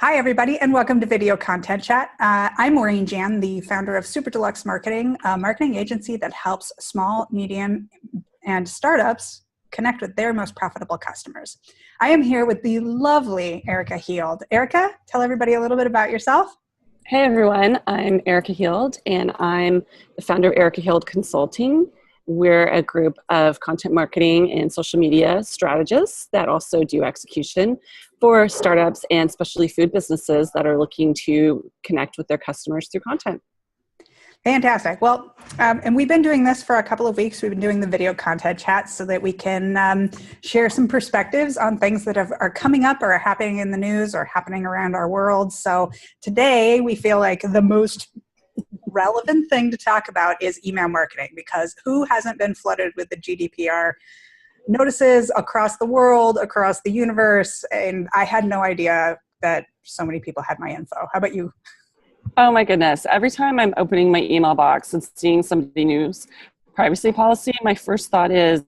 Hi, everybody, and welcome to Video Content Chat. I'm Maureen Jan, the founder of Super Deluxe Marketing, a marketing agency that helps small, medium, and startups connect with their most profitable customers. I am here with the lovely Erica Heald. Erica, tell everybody a little bit about yourself. Hey everyone, I'm Erica Heald, and I'm the founder of Erica Heald Consulting. We're a group of content marketing and social media strategists that also do execution for startups and specialty food businesses that are looking to connect with their customers through content. Fantastic. Well, and we've been doing this for a couple of weeks. We've been doing the video content chats so that we can share some perspectives on things that are coming up or are happening in the news or happening around our world. So today we feel like the most relevant thing to talk about is email marketing, because who hasn't been flooded with the GDPR notices across the world, across the universe? And I had no idea that so many people had my info. How about you? Oh my goodness. Every time I'm opening my email box and seeing somebody news privacy policy, my first thought is,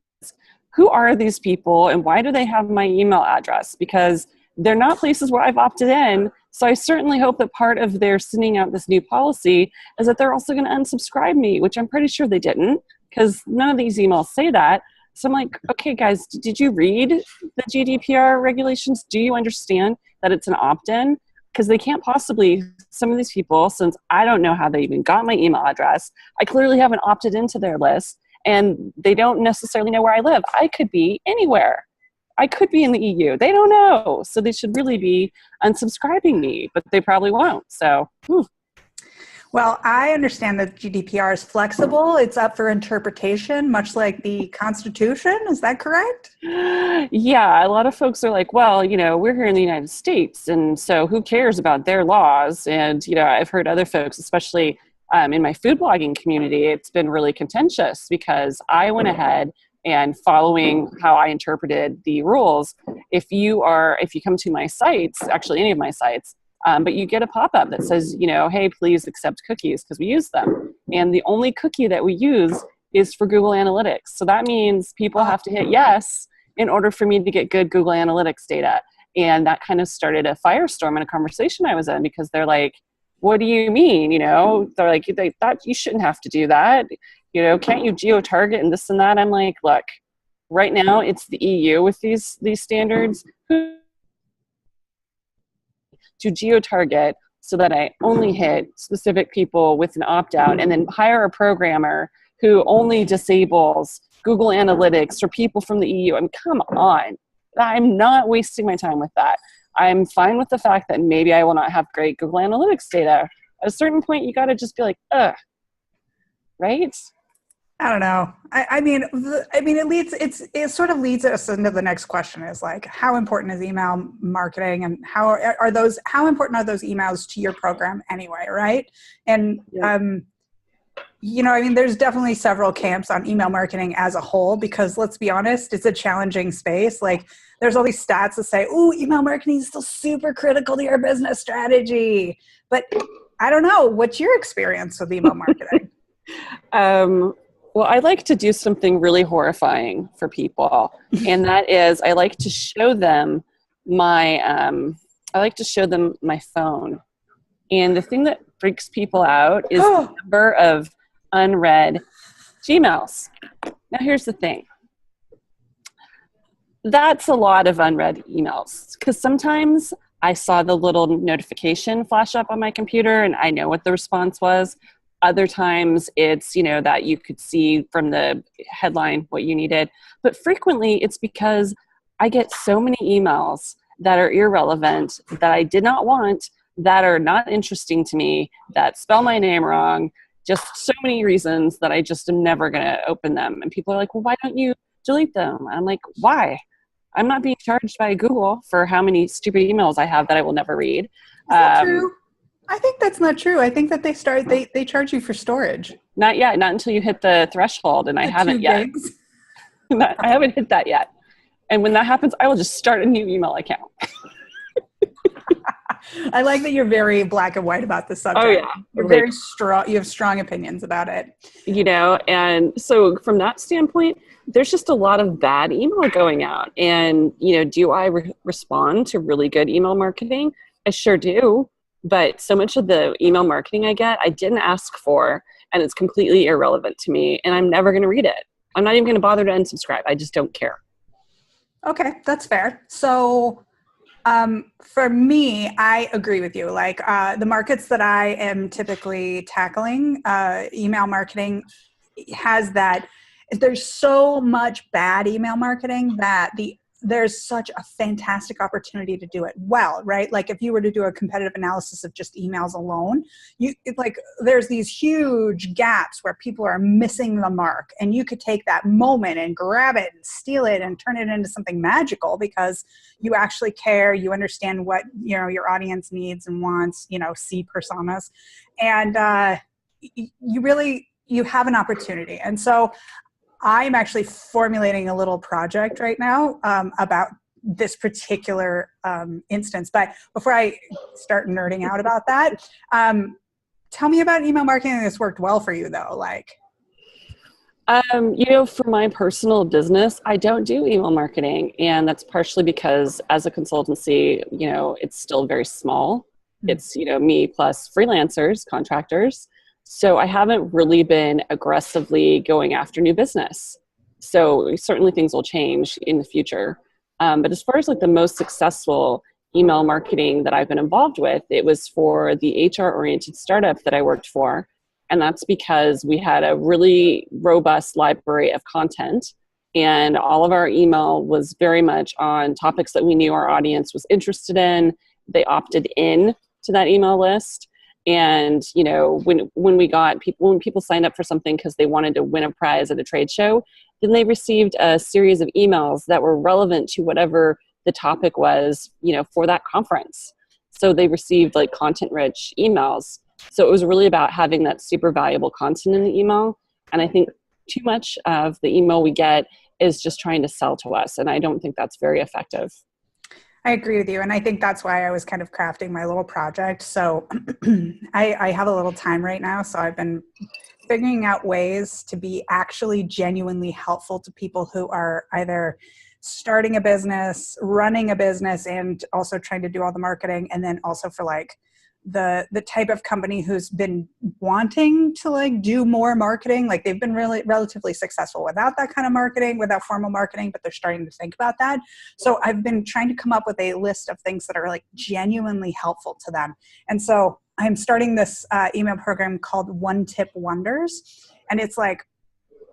who are these people and why do they have my email address? Because they're not places where I've opted in. So I certainly hope that part of their sending out this new policy is that they're also going to unsubscribe me, which I'm pretty sure they didn't, because none of these emails say that. So I'm like, okay, guys, did you read the GDPR regulations? Do you understand that it's an opt-in? Because they can't possibly, some of these people, since I don't know how they even got my email address, I clearly haven't opted into their list, and they don't necessarily know where I live. I could be anywhere. I could be in the EU. They don't know. So they should really be unsubscribing me, but they probably won't. So, Well, I understand that GDPR is flexible. It's up for interpretation, much like the Constitution. Is that correct? Yeah, a lot of folks are like, well, we're here in the United States, and so who cares about their laws? And, I've heard other folks, especially in my food blogging community, it's been really contentious because I went ahead and following how I interpreted the rules. If you come to my sites, actually any of my sites, but you get a pop-up that says, hey, please accept cookies because we use them. And the only cookie that we use is for Google Analytics. So that means people have to hit yes in order for me to get good Google Analytics data. And that kind of started a firestorm in a conversation I was in, because they're like, what do you mean? They're like, they thought you shouldn't have to do that. Can't you geo-target and this and that? I'm like, look, right now it's the EU with these standards to geo-target so that I only hit specific people with an opt-out, and then hire a programmer who only disables Google Analytics for people from the EU. I mean, come on. I'm not wasting my time with that. I'm fine with the fact that maybe I will not have great Google Analytics data. At a certain point, you got to just be like, right? I don't know. It sort of leads us into the next question, is like, how important is email marketing, and how important are those emails to your program anyway, right? And there's definitely several camps on email marketing as a whole, because let's be honest, it's a challenging space. Like, there's all these stats that say, "Ooh, email marketing is still super critical to your business strategy." But I don't know. What's your experience with email marketing? Well, I like to do something really horrifying for people, and that is I like to show them my phone. And the thing that freaks people out is the number of unread Gmails. Now, here's the thing. That's a lot of unread emails, because sometimes I saw the little notification flash up on my computer and I know what the response was. Other times it's, that you could see from the headline what you needed. But frequently it's because I get so many emails that are irrelevant, that I did not want, that are not interesting to me, that spell my name wrong, just so many reasons that I just am never going to open them. And people are like, well, why don't you delete them? I'm like, why? I'm not being charged by Google for how many stupid emails I have that I will never read. Is that true? I think that's not true. I think that they charge you for storage. Not yet. Not until you hit the threshold, and I haven't yet. I haven't hit that yet. And when that happens, I will just start a new email account. I like that you're very black and white about this subject. Oh yeah. You're very strong. You have strong opinions about it. And so from that standpoint, there's just a lot of bad email going out. And, do I respond to really good email marketing? I sure do. But so much of the email marketing I get, I didn't ask for, and it's completely irrelevant to me, and I'm never going to read it. I'm not even going to bother to unsubscribe. I just don't care. Okay, that's fair. So for me, I agree with you. Like the markets that I am typically tackling, email marketing has that. There's so much bad email marketing that there's such a fantastic opportunity to do it well, right? Like if you were to do a competitive analysis of just emails alone, there's these huge gaps where people are missing the mark, and you could take that moment and grab it and steal it and turn it into something magical because you actually care, you understand what, your audience needs and wants, see personas, and you have an opportunity. And so I'm actually formulating a little project right now about this particular instance. But before I start nerding out about that, tell me about email marketing that's worked well for you, though. For my personal business, I don't do email marketing. And that's partially because as a consultancy, it's still very small. It's, me plus freelancers, contractors. So I haven't really been aggressively going after new business. So certainly things will change in the future. But as far as the most successful email marketing that I've been involved with, it was for the HR-oriented startup that I worked for. And that's because we had a really robust library of content, and all of our email was very much on topics that we knew our audience was interested in. They opted in to that email list. And, when people signed up for something because they wanted to win a prize at a trade show, then they received a series of emails that were relevant to whatever the topic was, for that conference. So they received content-rich emails. So it was really about having that super valuable content in the email. And I think too much of the email we get is just trying to sell to us. And I don't think that's very effective. I agree with you. And I think that's why I was kind of crafting my little project. So I have a little time right now. So I've been figuring out ways to be actually genuinely helpful to people who are either starting a business, running a business, and also trying to do all the marketing. And then also for the type of company who's been wanting to do more marketing. They've been really relatively successful without that kind of marketing, without formal marketing, but they're starting to think about that. So I've been trying to come up with a list of things that are genuinely helpful to them. And so I'm starting this email program called One Tip Wonders. And it's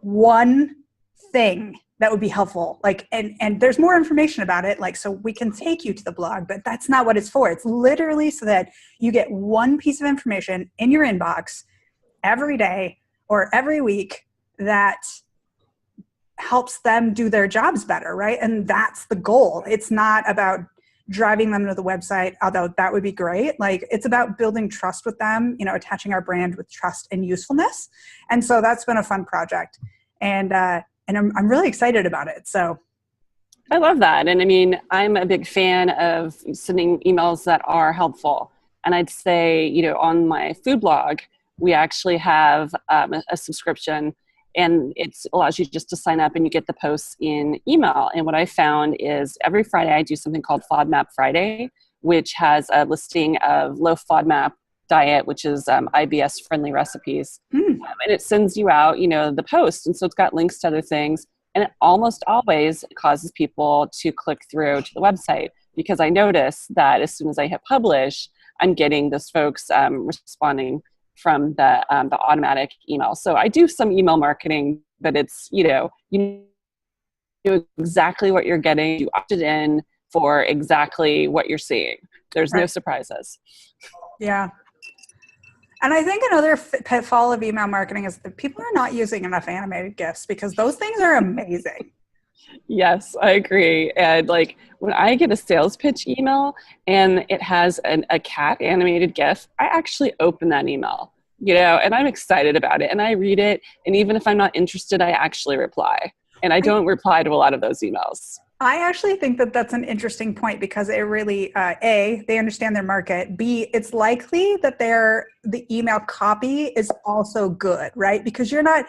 one thing that would be helpful. And there's more information about it. So we can take you to the blog, but that's not what it's for. It's literally so that you get one piece of information in your inbox every day or every week that helps them do their jobs better, right? And that's the goal. It's not about driving them to the website, although that would be great. It's about building trust with them, attaching our brand with trust and usefulness. And so that's been a fun project. And I'm really excited about it. So I love that. And I mean, I'm a big fan of sending emails that are helpful. And I'd say, on my food blog, we actually have a subscription, and it allows you just to sign up and you get the posts in email. And what I found is every Friday I do something called FODMAP Friday, which has a listing of low FODMAP diet, which is IBS friendly recipes. And it sends you out, the post. And so it's got links to other things. And it almost always causes people to click through to the website, because I notice that as soon as I hit publish, I'm getting those folks responding from the automatic email. So I do some email marketing, but it's, you know exactly what you're getting. You opted in for exactly what you're seeing. There's no surprises. Yeah. And I think another pitfall of email marketing is that people are not using enough animated GIFs, because those things are amazing. Yes, I agree. And when I get a sales pitch email and it has a cat animated GIF, I actually open that email, and I'm excited about it and I read it. And even if I'm not interested, I actually reply. And I don't reply to a lot of those emails. I actually think that that's an interesting point, because it really, A, they understand their market. B, it's likely that the email copy is also good, right? Because you're not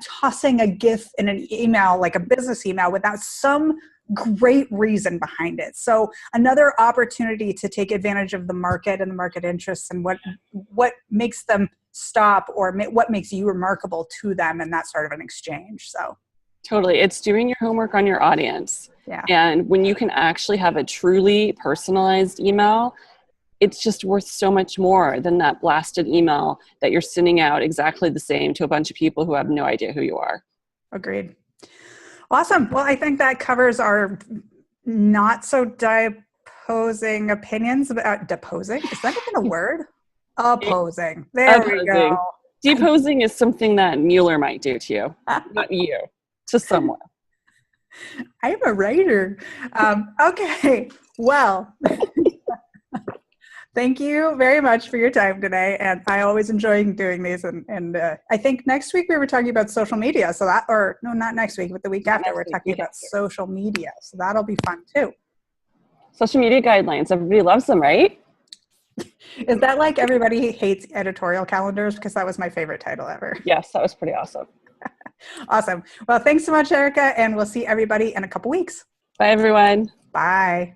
tossing a GIF in an email, like a business email, without some great reason behind it. So another opportunity to take advantage of the market and the market interests and what makes them stop, or what makes you remarkable to them, and that sort of an exchange. So totally. It's doing your homework on your audience. yeah. And when you can actually have a truly personalized email, it's just worth so much more than that blasted email that you're sending out exactly the same to a bunch of people who have no idea who you are. Agreed. Awesome. Well, I think that covers our not so deposing opinions about deposing. Is that even a word? Opposing. There we go. Deposing is something that Mueller might do to you, not you, to someone. I'm a writer. Okay. Well, thank you very much for your time today. And I always enjoy doing these. And I think next week we were talking about social media. So that, or no, not next week, but the week after, we're talking about social media. So that'll be fun too. Social media guidelines. Everybody loves them, right? Is that like everybody hates editorial calendars? Because that was my favorite title ever. Yes, that was pretty awesome. Awesome. Well, thanks so much, Erica. And we'll see everybody in a couple weeks. Bye, everyone. Bye.